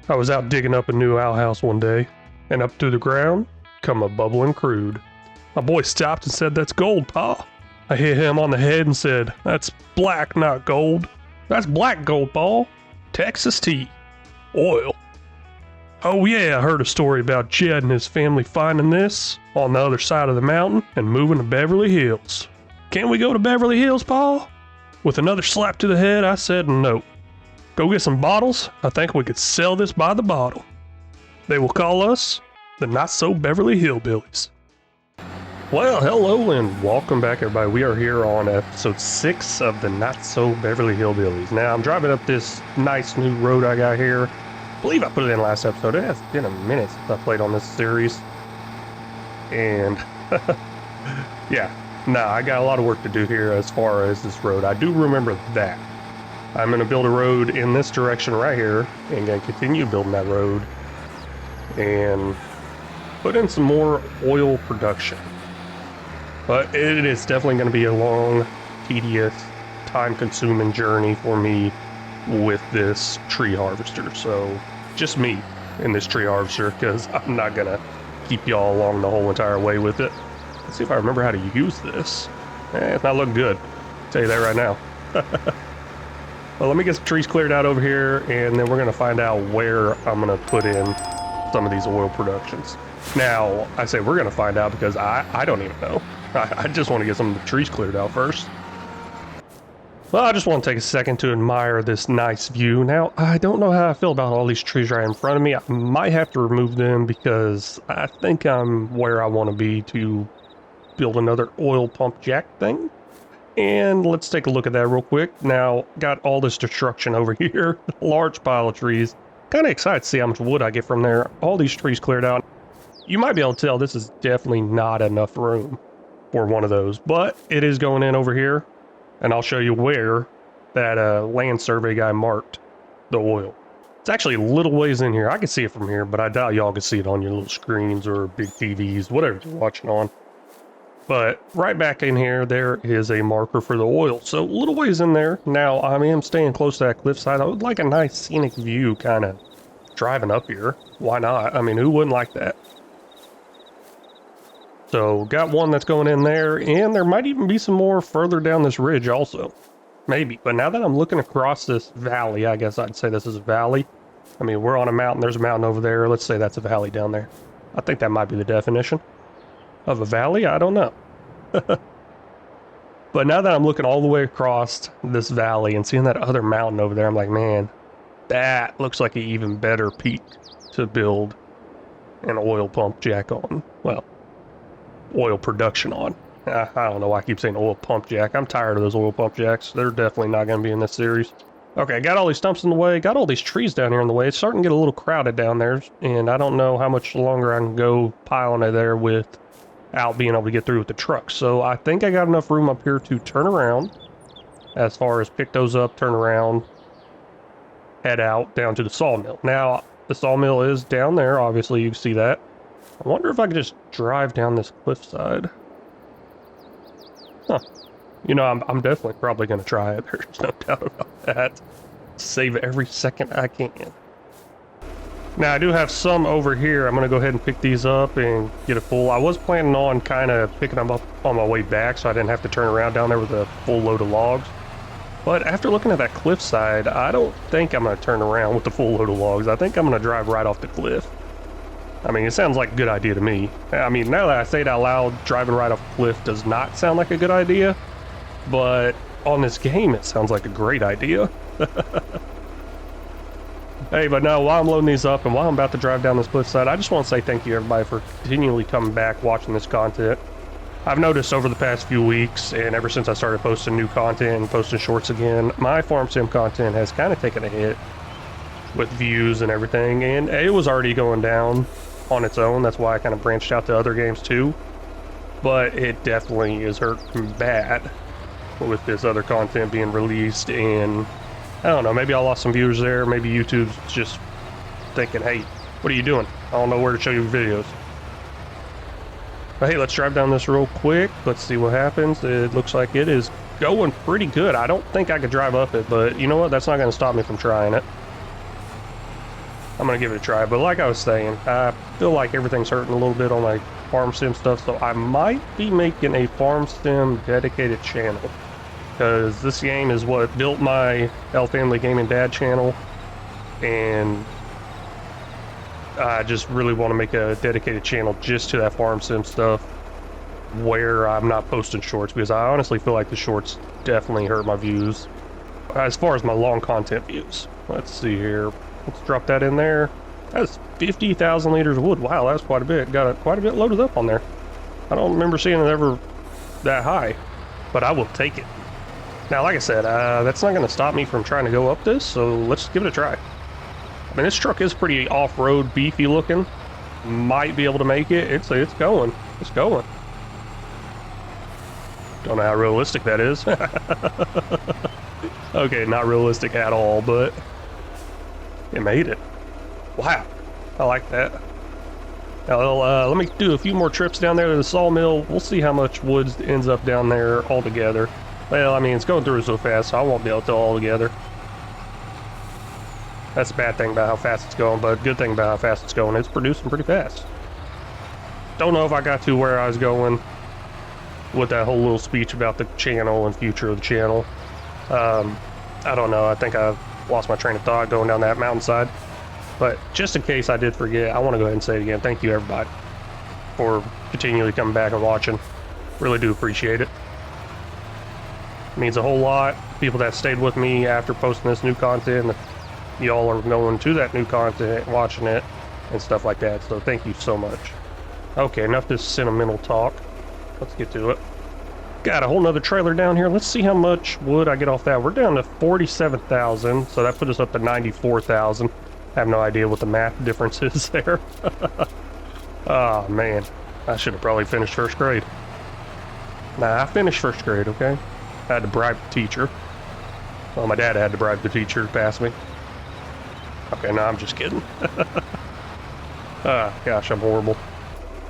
I was out digging up a new outhouse one day, and up through the ground come a bubbling crude. My boy stopped and said, "That's gold, Pa." I hit him on the head and said, "That's black, not gold. That's black gold, Pa. Texas tea. Oil." Oh yeah, I heard a story about Jed and his family finding this on the other side of the mountain and moving to Beverly Hills. "Can we go to Beverly Hills, Pa?" With another slap to the head, I said no. "Go get some bottles. I think we could sell this by the bottle." They will call us the Not So Beverly Hillbillies. Well, hello and welcome back, everybody. We are here on episode 6 of the Not So Beverly Hillbillies. Now, I'm driving up this nice new road I got here. I believe I put it in last episode. It has been a minute since I played on this series. And, yeah, I got a lot of work to do here as far as this road. I do remember that. I'm going to build a road in this direction right here and going to continue building that road and put in some more oil production. But it is definitely going to be a long, tedious, time-consuming journey for me with this tree harvester. So, just me in this tree harvester, because I'm not going to keep y'all along the whole entire way with it. Let's see if I remember how to use this. It's not looking good. I'll tell you that right now. Well, let me get some trees cleared out over here, and then we're going to find out where I'm going to put in some of these oil productions. Now, I say we're going to find out because I don't even know. I just want to get some of the trees cleared out first. Well, I just want to take a second to admire this nice view. Now, I don't know how I feel about all these trees right in front of me. I might have to remove them because I think I'm where I want to be to build another oil pump jack thing. And let's take a look at that real quick. Now, got all this destruction over here. Large pile of trees. Kind of excited to see how much wood I get from there. All these trees cleared out. You might be able to tell this is definitely not enough room for one of those, but it is going in over here, and I'll show you where that land survey guy marked the oil. It's actually a little ways in here. I can see it from here, but I doubt y'all can see it on your little screens or big TVs, whatever you're watching on. But right back in here, there is a marker for the oil. So a little ways in there. Now, I am staying close to that cliffside. I would like a nice scenic view kind of driving up here. Why not? I mean, who wouldn't like that? So got one that's going in there, and there might even be some more further down this ridge also. Maybe. But now that I'm looking across this valley, I guess I'd say this is a valley. I mean, we're on a mountain. There's a mountain over there. Let's say that's a valley down there. I think that might be the definition of a valley. I don't know. But now that I'm looking all the way across this valley and seeing that other mountain over there, I'm like, man, that looks like an even better peak to build an oil pump jack on. Well, oil production on. I don't know why I keep saying oil pump jack. I'm tired of those oil pump jacks. They're definitely not going to be in this series. Okay, got all these stumps in the way, got all these trees down here in the way. It's starting to get a little crowded down there, and I don't know how much longer I can go piling it there without being able to get through with the truck. So I think I got enough room up here to turn around, as far as pick those up, turn around, head out down to the sawmill. Now, the sawmill is down there, obviously you can see that. I wonder if I could just drive down this cliffside. Huh. You know, I'm definitely probably going to try it. There's no doubt about that. Save every second I can. Now, I do have some over here. I'm going to go ahead and pick these up and get a full. I was planning on kind of picking them up on my way back so I didn't have to turn around down there with a full load of logs. But after looking at that cliffside, I don't think I'm going to turn around with the full load of logs. I think I'm going to drive right off the cliff. I mean, it sounds like a good idea to me. I mean, now that I say it out loud, driving right off a cliff does not sound like a good idea. But on this game, it sounds like a great idea. Hey, but no, while I'm loading these up and while I'm about to drive down this cliffside, I just want to say thank you, everybody, for continually coming back, watching this content. I've noticed over the past few weeks, and ever since I started posting new content and posting shorts again, my farm sim content has kind of taken a hit with views and everything, and it was already going down on its own. That's why I kind of branched out to other games too. But it definitely is hurting bad with this other content being released, and I don't know, maybe I lost some viewers there. Maybe YouTube's just thinking, hey, what are you doing? I don't know where to show you videos. But hey, let's drive down this real quick. Let's see what happens. It looks like it is going pretty good. I don't think I could drive up it, but you know what? That's not going to stop me from trying it. I'm gonna give it a try. But like I was saying, I feel like everything's hurting a little bit on my farm sim stuff, so I might be making a farm sim dedicated channel, because this game is what built my L Family Gaming Dad channel, and I just really want to make a dedicated channel just to that farm sim stuff, where I'm not posting shorts, because I honestly feel like the shorts definitely hurt my views as far as my long content views. Let's see here. Let's drop that in there. That's 50,000 liters of wood. Wow, that's quite a bit. Got quite a bit loaded up on there. I don't remember seeing it ever that high, but I will take it. Now, like I said, that's not going to stop me from trying to go up this, so let's give it a try. I mean, this truck is pretty off-road, beefy looking. Might be able to make it. It's going. It's going. Don't know how realistic that is. Okay, not realistic at all, but it made it. Wow, I like that. Now, let me do a few more trips down there to the sawmill. We'll see how much wood ends up down there altogether. Well, I mean, it's going through so fast, so I won't be able to tell all together. That's a bad thing about how fast it's going, but good thing about how fast it's going, it's producing pretty fast. Don't know if I got to where I was going with that whole little speech about the channel and future of the channel. I don't know. I think I lost my train of thought going down that mountainside. But just in case I did forget, I want to go ahead and say it again. Thank you, everybody, for continually coming back and watching. Really do appreciate it. It means a whole lot. People that stayed with me after posting this new content, y'all are going to that new content, watching it, and stuff like that. So thank you so much. Okay, enough this sentimental talk. Let's get to it. Got a whole nother trailer down here. Let's see how much wood I get off that. We're down to 47,000, so that put us up to 94,000. I have no idea what the math difference is there. Oh man, I should have probably finished first grade. Nah, I finished first grade, okay? I had to bribe the teacher. Well, my dad had to bribe the teacher to pass me. Okay, no, I'm just kidding. Ah, gosh, I'm horrible.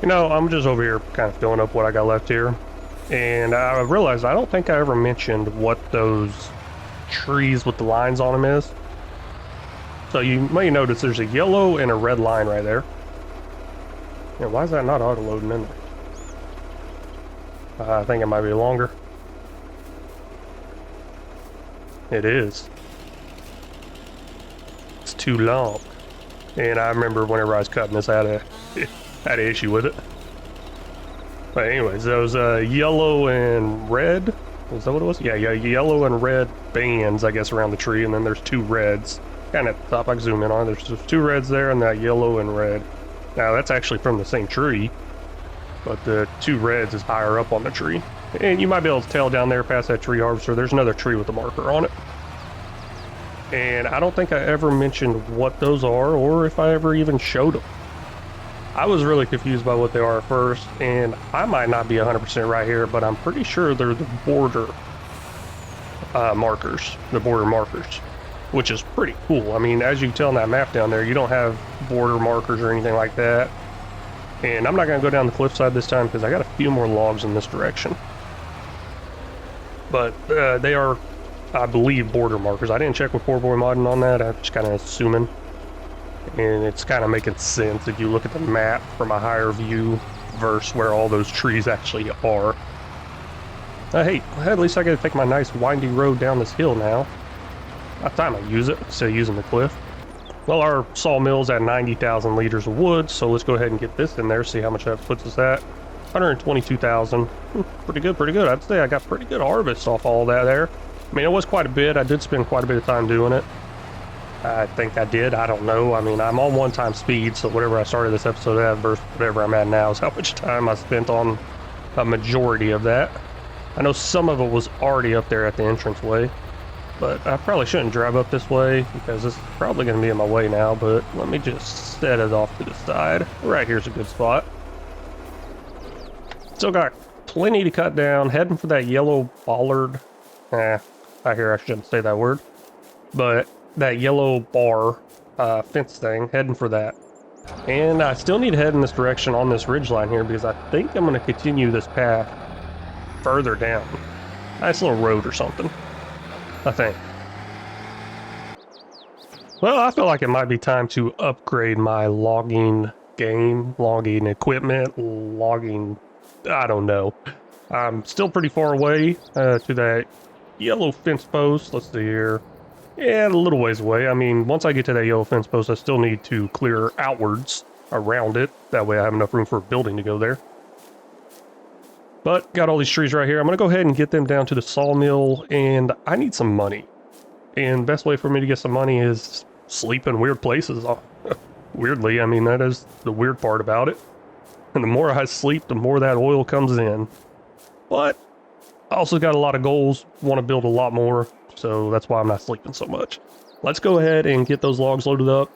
You know, I'm just over here kind of filling up what I got left here. And I realized I don't think I ever mentioned what those trees with the lines on them is. So you may notice there's a yellow and a red line right there. Yeah, why is that not auto-loading in there? I think it might be longer. It is. It's too long. And I remember whenever I was cutting this, I had an issue with it. But anyways, those yellow and red, is that what it was? Yeah, yellow and red bands, I guess, around the tree, and then there's two reds. Kind of at the top, I can zoom in on. There's just two reds there, and that yellow and red. Now, that's actually from the same tree, but the two reds is higher up on the tree. And you might be able to tell down there past that tree harvester, there's another tree with a marker on it. And I don't think I ever mentioned what those are, or if I ever even showed them. I was really confused by what they are at first, and I might not be 100% right here, but I'm pretty sure they're the border markers, which is pretty cool. I mean, as you can tell on that map down there, you don't have border markers or anything like that. And I'm not going to go down the cliffside this time because I got a few more logs in this direction. But they are, I believe, border markers. I didn't check with Poor Boy Modding on that. I'm just kind of assuming. And it's kind of making sense if you look at the map from a higher view versus where all those trees actually are. Hey, at least I get to take my nice windy road down this hill now. By the time I use it, instead of using the cliff. Well, our sawmill's at 90,000 liters of wood, so let's go ahead and get this in there, see how much that puts us at. 122,000. Pretty good, pretty good. I'd say I got pretty good harvest off all that there. I mean, it was quite a bit. I did spend quite a bit of time doing it. I think I did. I don't know. I mean, I'm on one-time speed, so whatever I started this episode at versus whatever I'm at now is how much time I spent on a majority of that. I know some of it was already up there at the entranceway, but I probably shouldn't drive up this way because this is probably going to be in my way now, but let me just set it off to the side. Right here's a good spot. Still got plenty to cut down, heading for that yellow bollard. I hear I shouldn't say that word, but that yellow bar fence thing, heading for that. And I still need to head in this direction on this ridge line here because I think I'm going to continue this path further down. Nice little road or something, I think. Well, I feel like it might be time to upgrade my logging game, logging equipment, logging. I don't know. I'm still pretty far away to that yellow fence post. Let's see here. Yeah, a little ways away. I mean, once I get to that yellow fence post, I still need to clear outwards around it. That way I have enough room for a building to go there. But got all these trees right here. I'm going to go ahead and get them down to the sawmill, and I need some money. And best way for me to get some money is sleep in weird places. Weirdly, I mean, that is the weird part about it. And the more I sleep, the more that oil comes in. But I also got a lot of goals, want to build a lot more, so that's why I'm not sleeping so much. Let's go ahead and get those logs loaded up,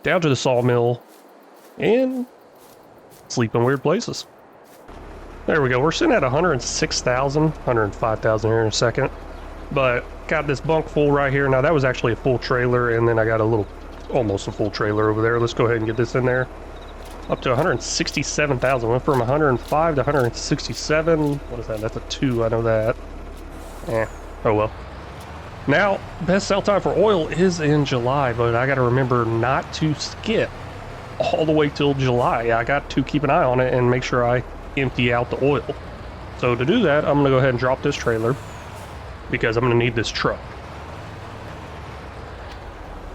down to the sawmill, and sleep in weird places. There we go. We're sitting at 106,000, 105,000 here in a second. But got this bunk full right here. Now that was actually a full trailer, and then I got a little, almost a full trailer over there. Let's go ahead and get this in there. Up to 167,000. Went from 105 to 167. What is that? That's a 2. I know that. Oh well. Now, best sell time for oil is in July, but I got to remember not to skip all the way till July. I got to keep an eye on it and make sure I empty out the oil. So to do that, I'm going to go ahead and drop this trailer because I'm going to need this truck.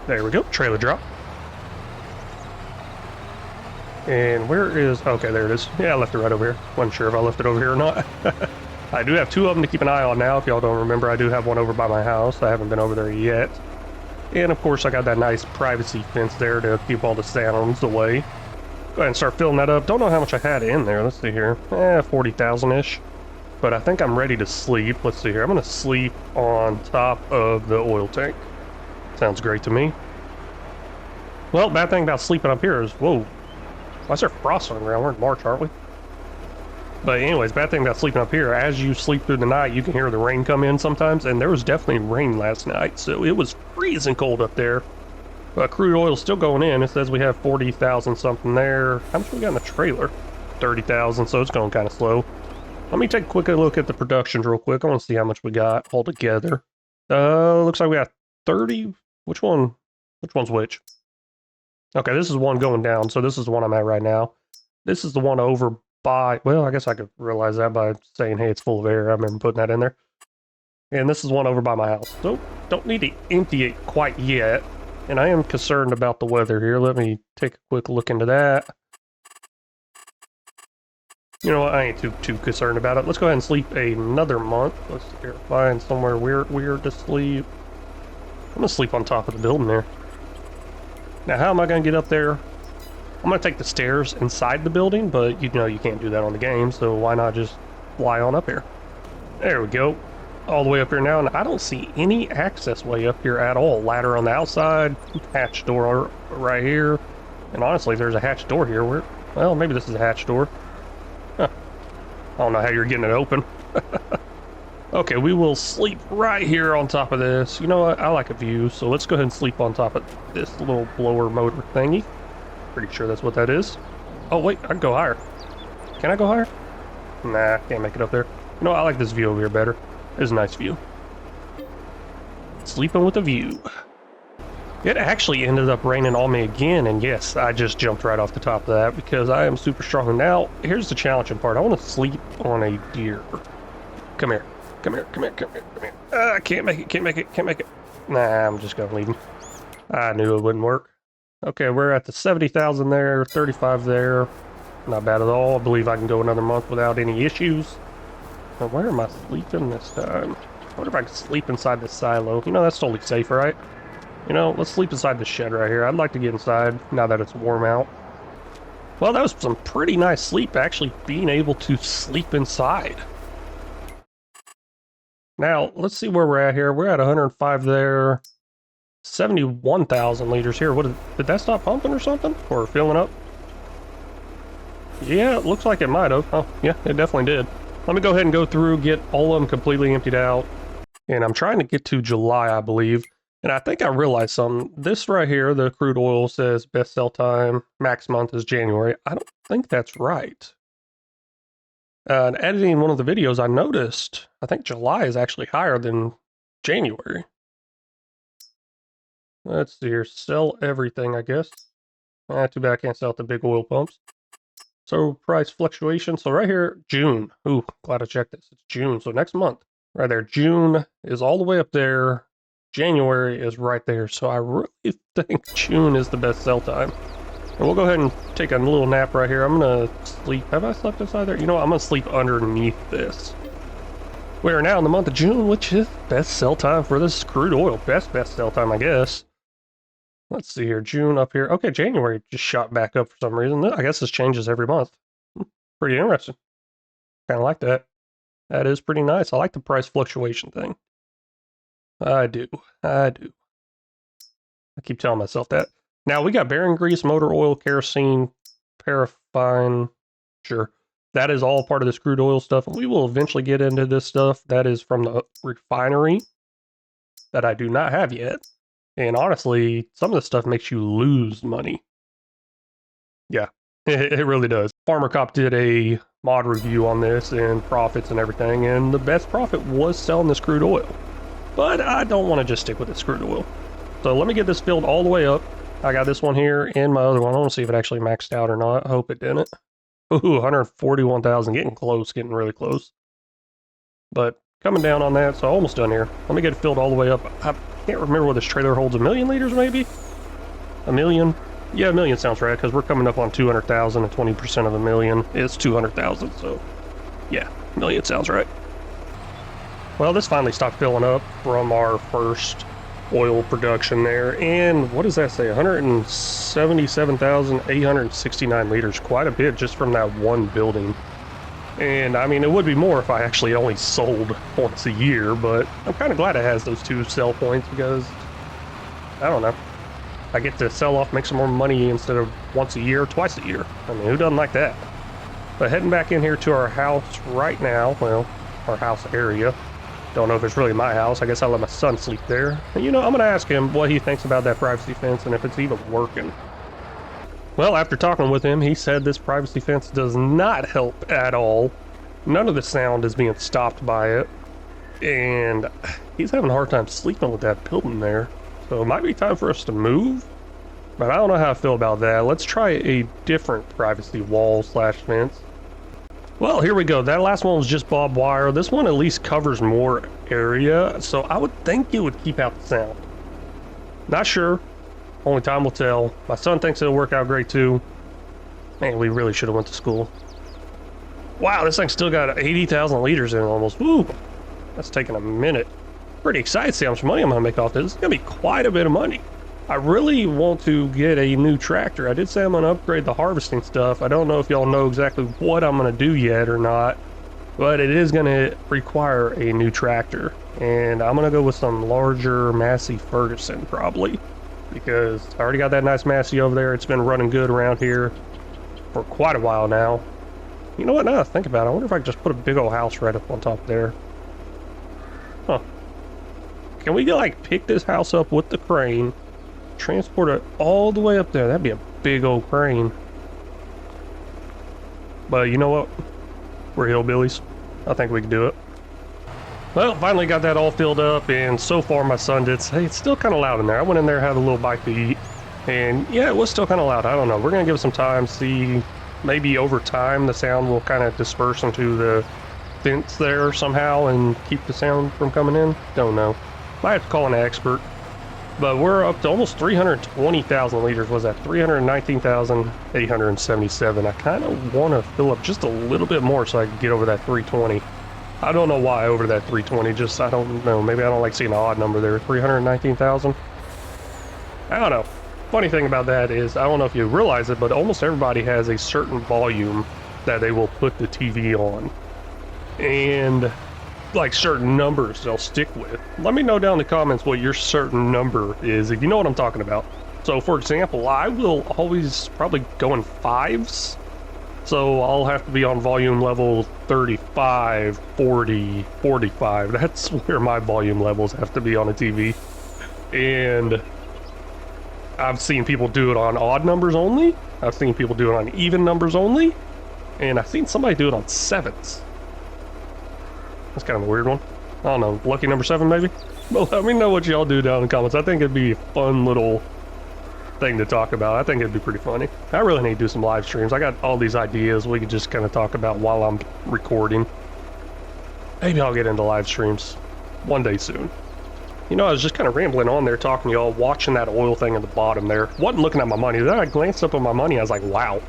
There we go. Trailer drop. And where is... Okay, there it is. Yeah, I left it right over here. Wasn't sure if I left it over here or not. I do have 2 of them to keep an eye on now. If y'all don't remember, I do have one over by my house. I haven't been over there yet. And of course, I got that nice privacy fence there to keep all the sounds away. Go ahead and start filling that up. Don't know how much I had in there. Let's see here. 40,000-ish. But I think I'm ready to sleep. Let's see here. I'm going to sleep on top of the oil tank. Sounds great to me. Well, bad thing about sleeping up here is... Whoa. Why is there frost on the ground? We're in March, aren't we? But anyways, bad thing about sleeping up here, as you sleep through the night, you can hear the rain come in sometimes, and there was definitely rain last night, so it was freezing cold up there. But crude oil's still going in. It says we have 40,000 something there. How much we got in the trailer? 30,000, so it's going kind of slow. Let me take a quick look at the productions real quick. I want to see how much we got all together. Looks like we got 30. Which one? Which one's which? Okay, this is one going down, so this is the one I'm at right now. This is the one over by... Well, I guess I could realize that by saying, hey, it's full of air. I remember putting that in there. And this is one over by my house. So, don't need to empty it quite yet. And I am concerned about the weather here. Let me take a quick look into that. You know what? I ain't too concerned about it. Let's go ahead and sleep another month. Let's find somewhere weird to sleep. I'm going to sleep on top of the building there. Now, how am I going to get up there? I'm going to take the stairs inside the building, but you know you can't do that on the game, so why not just fly on up here? There we go. All the way up here now, and I don't see any access way up here at all. Ladder on the outside, hatch door right here, and honestly, if there's a hatch door here, well, maybe this is a hatch door. Huh. I don't know how you're getting it open. Okay, we will sleep right here on top of this. You know what? I like a view, so let's go ahead and sleep on top of this little blower motor thingy. Pretty sure that's what that is. Oh, wait, I can go higher. Can I go higher? Nah, can't make it up there. You know, I like this view over here better. It's a nice view. Sleeping with a view. It actually ended up raining on me again, and yes, I just jumped right off the top of that because I am super strong. Now, here's the challenging part. I want to sleep on a deer. Come here. Come here, come here, come here, come here. I can't make it, can't make it, can't make it. Nah, I'm just gonna leave him. I knew it wouldn't work. Okay, we're at the 70,000 there, 35 there. Not bad at all. I believe I can go another month without any issues. Now, where am I sleeping this time? I wonder if I can sleep inside this silo. You know, that's totally safe, right? You know, let's sleep inside this shed right here. I'd like to get inside now that it's warm out. Well, that was some pretty nice sleep, actually being able to sleep inside. Now, let's see where we're at here. We're at 105 there. 71,000 liters here. Did that stop pumping or something? Or filling up? Yeah, it looks like it might have. Oh, yeah, it definitely did. Let me go ahead and go through, get all of them completely emptied out. And I'm trying to get to July, I believe. And I think I realized something. This right here, the crude oil says best sell time, max month is January. I don't think that's right. And editing one of the videos, I noticed, I think July is actually higher than January. Let's see here. Sell everything, I guess. Too bad I can't sell at the big oil pumps. So price fluctuation. So right here, June. Ooh, glad I checked this. It's June. So next month, right there. June is all the way up there. January is right there. So I really think June is the best sell time. And we'll go ahead and take a little nap right here. I'm gonna sleep. Have I slept inside there? You know what? I'm gonna sleep underneath this. We are now in the month of June, which is best sell time for this crude oil. Best sell time, I guess. Let's see here. June up here. Okay, January just shot back up for some reason. I guess this changes every month. Pretty interesting. Kind of like that. That is pretty nice. I like the price fluctuation thing. I do. I keep telling myself that. Now, we got bearing grease, motor oil, kerosene, paraffin. Sure. That is all part of this crude oil stuff. We will eventually get into this stuff. That is from the refinery that I do not have yet. And honestly, some of this stuff makes you lose money. Yeah, it really does. Farmer Cop did a mod review on this and profits and everything, and the best profit was selling this crude oil. But I don't want to just stick with this crude oil. So let me get this filled all the way up. I got this one here and my other one. I want to see if it actually maxed out or not. I hope it didn't. Ooh, 141,000, getting close, getting really close. But coming down on that, so almost done here. Let me get it filled all the way up. I can't remember what this trailer holds. 1 million liters, maybe? 1 million? Yeah, 1 million sounds right, because we're coming up on 200,000, and 20% of 1 million is 200,000, so yeah, 1 million sounds right. Well, this finally stopped filling up from our first oil production there, and what does that say? 177,869 liters, quite a bit just from that one building. And I mean, it would be more if I actually only sold once a year, but I'm kind of glad it has those 2 sell points because, I don't know, I get to sell off, make some more money instead of once a year, twice a year. I mean, who doesn't like that? But heading back in here to our house right now, well, our house area. Don't know if it's really my house. I guess I'll let my son sleep there. And you know, I'm going to ask him what he thinks about that privacy fence and if it's even working. Well, after talking with him, he said this privacy fence does not help at all. None of the sound is being stopped by it. And he's having a hard time sleeping with that building there. So it might be time for us to move. But I don't know how I feel about that. Let's try a different privacy wall slash fence. Well, here we go. That last one was just barbed wire. This one at least covers more area. So I would think it would keep out the sound. Not sure. Only time will tell. My son thinks it'll work out great too. Man, we really should have went to school. Wow, this thing still got 80,000 liters in it almost. Woo! That's taking a minute. Pretty excited to see how much money I'm going to make off this. It's going to be quite a bit of money. I really want to get a new tractor. I did say I'm going to upgrade the harvesting stuff. I don't know if y'all know exactly what I'm going to do yet or not, but it is going to require a new tractor. And I'm going to go with some larger Massey Ferguson probably, because I already got that nice Massey over there. It's been running good around here for quite a while now. You know what, now that I think about it, I wonder if I could just put a big old house right up on top there. Huh. Can we like pick this house up with the crane, transport it all the way up there? That'd be a big old crane. But you know what? We're hillbillies. I think we can do it. Well, finally got that all filled up, and so far my son did say it's still kind of loud in there. I went in there, had a little bite to eat, and yeah, it was still kind of loud. I don't know. We're going to give it some time, see, maybe over time the sound will kind of disperse into the fence there somehow and keep the sound from coming in. Don't know. Might have to call an expert. But we're up to almost 320,000 liters. Was that 319,877? I kind of want to fill up just a little bit more so I can get over that 320. I don't know why over that 320, just, I don't know, maybe I don't like seeing an odd number there, 319,000? I don't know. Funny thing about that is, I don't know if you realize it, but almost everybody has a certain volume that they will put the TV on. And, like, certain numbers they'll stick with. Let me know down in the comments what your certain number is, if you know what I'm talking about. So, for example, I will always probably go in 5s. So I'll have to be on volume level 35, 40, 45. That's where my volume levels have to be on a TV. And I've seen people do it on odd numbers only. I've seen people do it on even numbers only. And I've seen somebody do it on 7s. That's kind of a weird one. I don't know, lucky number 7 maybe? But let me know what y'all do down in the comments. I think it'd be a fun little thing to talk about. I think it'd be pretty funny. I really need to do some live streams. I got all these ideas we could just kind of talk about while I'm recording. Maybe I'll get into live streams one day soon. You know, I was just kind of rambling on there talking to y'all, watching that oil thing at the bottom there. Wasn't looking at my money. Then I glanced up at my money. I was like, wow.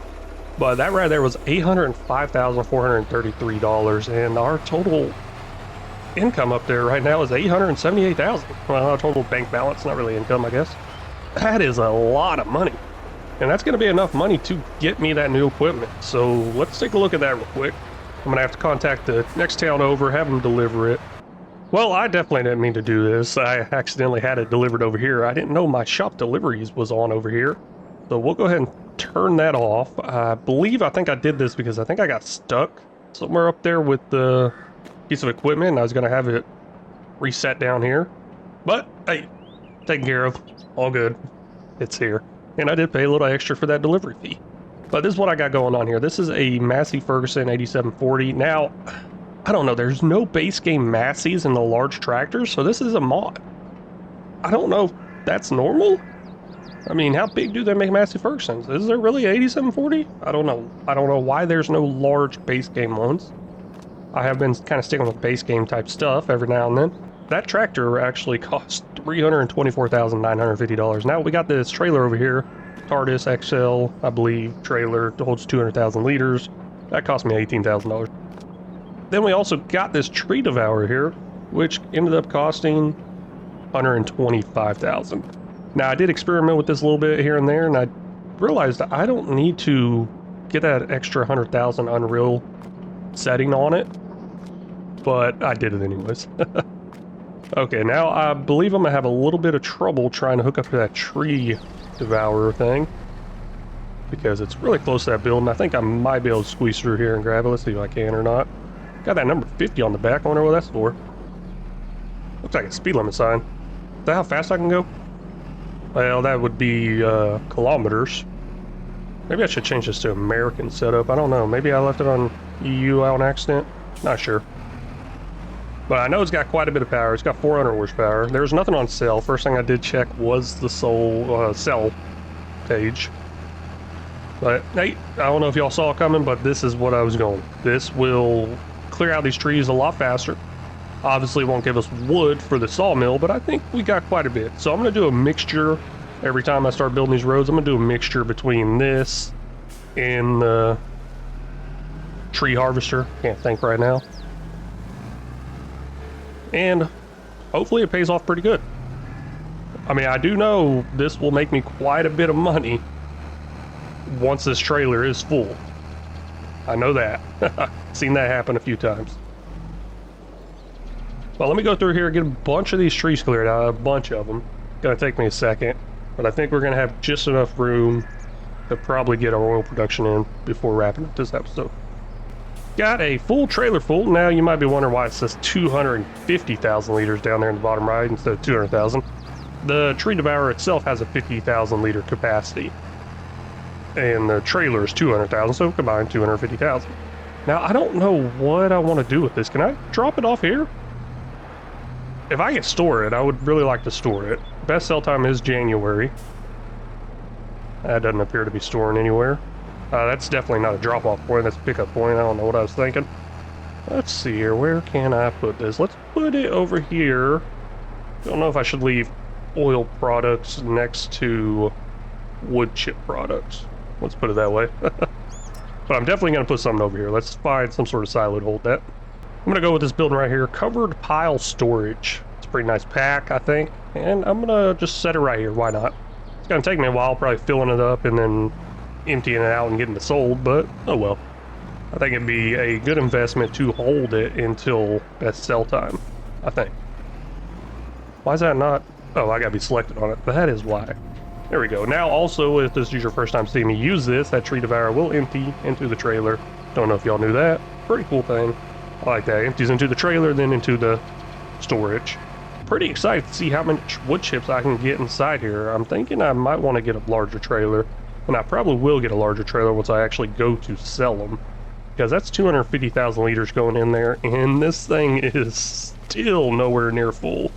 But that right there was $805,433, and our total income up there right now is $878,000. Well, our total bank balance, not really income, I guess. That is a lot of money. And that's going to be enough money to get me that new equipment. So let's take a look at that real quick. I'm going to have to contact the next town over, have them deliver it. Well, I definitely didn't mean to do this. I accidentally had it delivered over here. I didn't know my shop deliveries was on over here. So we'll go ahead and turn that off. I think I did this because I think I got stuck somewhere up there with the piece of equipment, and I was going to have it reset down here. But, hey, taken care of. All good. It's here. And I did pay a little extra for that delivery fee. But this is what I got going on here. This is a Massey Ferguson 8740. Now, I don't know. There's no base game Masseys in the large tractors, so this is a mod. I don't know if that's normal. I mean, how big do they make Massey Fergusons? Is there really 8740? I don't know. I don't know why there's no large base game ones. I have been kind of sticking with base game type stuff every now and then. That tractor actually cost $324,950. Now we got this trailer over here, TARDIS XL, I believe, trailer, holds 200,000 liters. That cost me $18,000. Then we also got this tree devourer here, which ended up costing $125,000. Now I did experiment with this a little bit here and there, and I realized I don't need to get that extra 100,000 Unreal setting on it, but I did it anyways. Okay, now I believe I'm gonna have a little bit of trouble trying to hook up to that tree devourer thing, because it's really close to that building. I think I might be able to squeeze through here and grab it. Let's see if I can or not. Got that number 50 on the back. I wonder what that's for. Looks like a speed limit sign. Is that how fast I can go? Well, that would be kilometers. Maybe I should change this to American setup. I don't know. Maybe I left it on EU out on accident. Not sure. But I know it's got quite a bit of power. It's got 400 horsepower. There's nothing on sale. First thing I did check was the sell page. But hey, I don't know if y'all saw it coming, but this is what I was going. This will clear out these trees a lot faster. Obviously, it won't give us wood for the sawmill, but I think we got quite a bit. So I'm going to do a mixture every time I start building these roads. I'm going to do a mixture between this and the tree harvester. Can't think right now. And hopefully it pays off pretty good. I mean, I do know this will make me quite a bit of money once this trailer is full. I know that. Seen that happen a few times. Well, let me go through here and get a bunch of these trees cleared out, a bunch of them. Gonna take me a second, but I think we're gonna have just enough room to probably get our oil production in before wrapping up this episode. Got a full trailer full. Now you might be wondering why it says 250,000 liters down there in the bottom right instead of 200,000. The tree devourer itself has a 50,000 liter capacity, and the trailer is 200,000, so combined 250,000. Now I don't know what I want to do with this. Can I drop it off here? If I can store it, I would really like to store it. Best sell time is January. That doesn't appear to be storing anywhere. That's definitely not a drop-off point, that's a pickup point. I don't know what I was thinking. Let's see here, where can I put this? Let's put it over here. Don't know if I should leave oil products next to wood chip products. Let's put it that way. But I'm definitely going to put something over here. Let's find some sort of silo to hold that. I'm going to go with this building right here, covered pile storage. It's a pretty nice pack, I think. And I'm going to just set it right here, why not? It's going to take me a while, probably filling it up and then emptying it out and getting it sold, but oh well. I think it'd be a good investment to hold it until best sell time, I think. Why is that not? Oh, I gotta be selected on it. That is why. There we go. Now also, if this is your first time seeing me use this, that tree devourer will empty into the trailer. Don't know if y'all knew that. Pretty cool thing. I like that. Empties into the trailer, then into the storage. Pretty excited to see how much wood chips I can get inside here. I'm thinking I might want to get a larger trailer. And I probably will get a larger trailer once I actually go to sell them. Because that's 250,000 liters going in there, and this thing is still nowhere near full.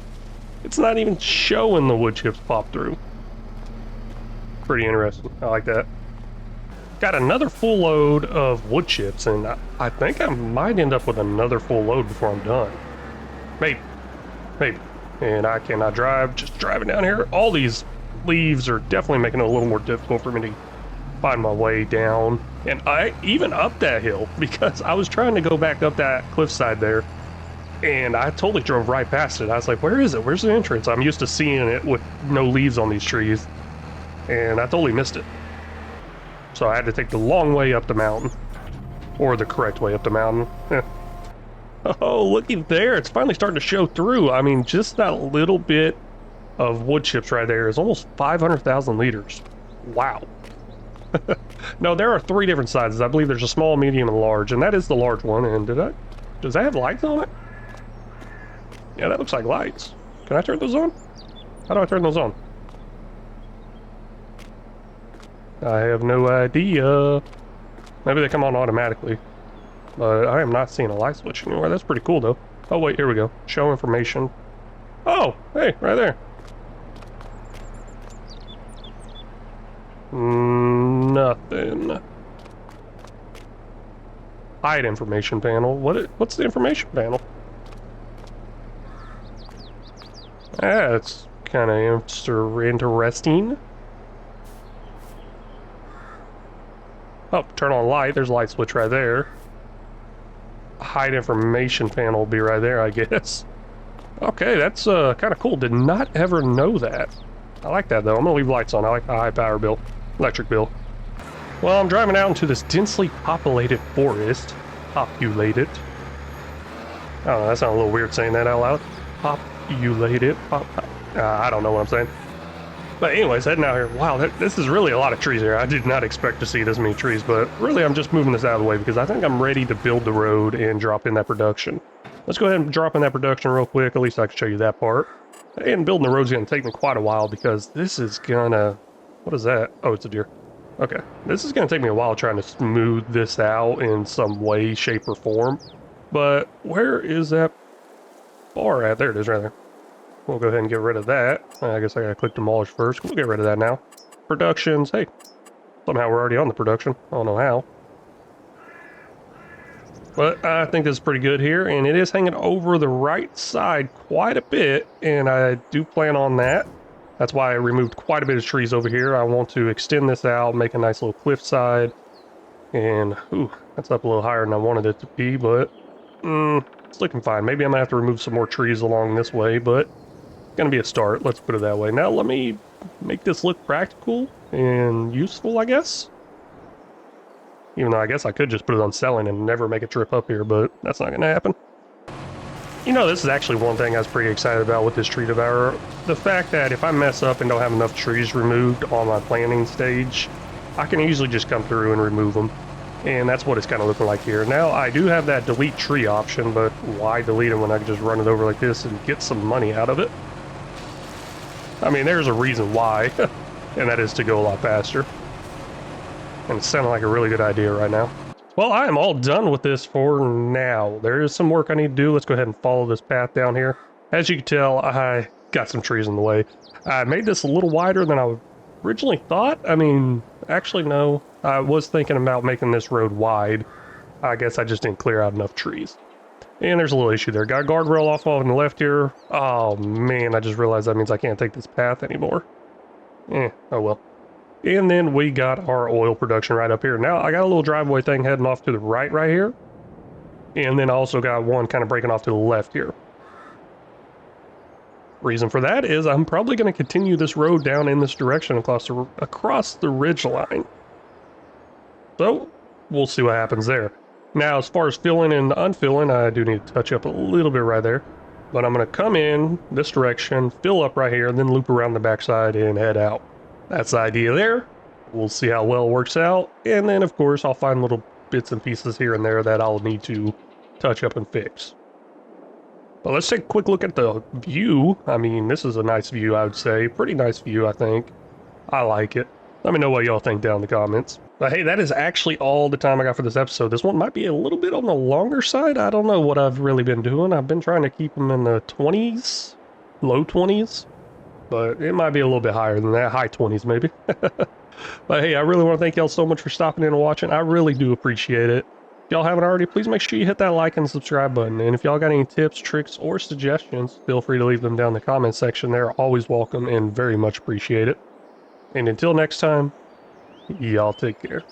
It's not even showing the wood chips pop through. Pretty interesting. I like that. Got another full load of wood chips, and I think I might end up with another full load before I'm done. Maybe. Maybe. And I cannot drive. Just driving down here. All these leaves are definitely making it a little more difficult for me to find my way down. And I even up that hill, because I was trying to go back up that cliffside there, and I totally drove right past it. I was like, where is it? Where's the entrance? I'm used to seeing it with no leaves on these trees, and I totally missed it. So I had to take the long way up the mountain, or the correct way up the mountain. Oh, looky there. It's finally starting to show through. I mean, just that little bit of wood chips right there is almost 500,000 liters. Wow. No, there are 3 different sizes. I believe there's a small, medium, and large, and that is the large one. And does that have lights on it? Yeah, that looks like lights. Can I turn those on? How do I turn those on? I have no idea. Maybe they come on automatically. But I am not seeing a light switch anywhere. That's pretty cool, though. Oh, wait, here we go. Show information. Oh, hey, right there. Nothing. Hide information panel. What's the information panel? Ah, it's kind of interesting. Oh, turn on light. There's a light switch right there. Hide information panel will be right there, I guess. Okay, that's kind of cool. Did not ever know that. I like that, though. I'm gonna leave lights on. I like the high power bill, electric bill. Well, I'm driving out into this densely populated forest. Populated. I don't know, that sounds a little weird saying that out loud. Populated. I don't know what I'm saying. But anyways, heading out here. Wow, this is really a lot of trees here. I did not expect to see this many trees, but really I'm just moving this out of the way because I think I'm ready to build the road and drop in that production. Let's go ahead and drop in that production real quick. At least I can show you that part. And building the road's going to take me quite a while because this is gonna... What is that? Oh, it's a deer. Okay. This is going to take me a while trying to smooth this out in some way, shape, or form. But where is that bar at? There it is right there. We'll go ahead and get rid of that. I guess I gotta click demolish first. We'll get rid of that now. Productions. Hey, somehow we're already on the production. I don't know how. But I think this is pretty good here, and it is hanging over the right side quite a bit, and I do plan on that. That's why I removed quite a bit of trees over here. I want to extend this out, make a nice little cliff side, and ooh, that's up a little higher than I wanted it to be, but it's looking fine. Maybe I'm gonna have to remove some more trees along this way, but gonna be a start, let's put it that way. Now let me make this look practical and useful, I guess. Even though I guess I could just put it on selling and never make a trip up here, but that's not gonna happen. You know, this is actually one thing I was pretty excited about with this tree devourer. The fact that if I mess up and don't have enough trees removed on my planting stage, I can easily just come through and remove them. And that's what it's kind of looking like here. Now, I do have that delete tree option, but why delete them when I can just run it over like this and get some money out of it? I mean, there's a reason why, and that is to go a lot faster. And it's sounding like a really good idea right now. Well, I am all done with this for now. There is some work I need to do. Let's go ahead and follow this path down here. As you can tell, I got some trees in the way. I made this a little wider than I originally thought. I mean, actually, no. I was thinking about making this road wide. I guess I just didn't clear out enough trees. And there's a little issue there. Got a guardrail off on the left here. Oh man, I just realized that means I can't take this path anymore. Oh well. And then we got our oil production right up here. Now I got a little driveway thing heading off to the right here. And then I also got one kind of breaking off to the left here. Reason for that is I'm probably going to continue this road down in this direction across the ridge line. So we'll see what happens there. Now, as far as filling and unfilling, I do need to touch up a little bit right there. But I'm going to come in this direction, fill up right here, and then loop around the backside and head out. That's the idea there. We'll see how well it works out. And then, of course, I'll find little bits and pieces here and there that I'll need to touch up and fix. But let's take a quick look at the view. I mean, this is a nice view, I would say. Pretty nice view, I think. I like it. Let me know what y'all think down in the comments. But hey, that is actually all the time I got for this episode. This one might be a little bit on the longer side. I don't know what I've really been doing. I've been trying to keep them in the 20s, low 20s, but it might be a little bit higher than that, high 20s maybe. But hey, I really want to thank y'all so much for stopping in and watching. I really do appreciate it. If y'all haven't already, please make sure you hit that like and subscribe button. And if y'all got any tips, tricks, or suggestions, feel free to leave them down in the comment section. They're always welcome and very much appreciated. And until next time, y'all take care.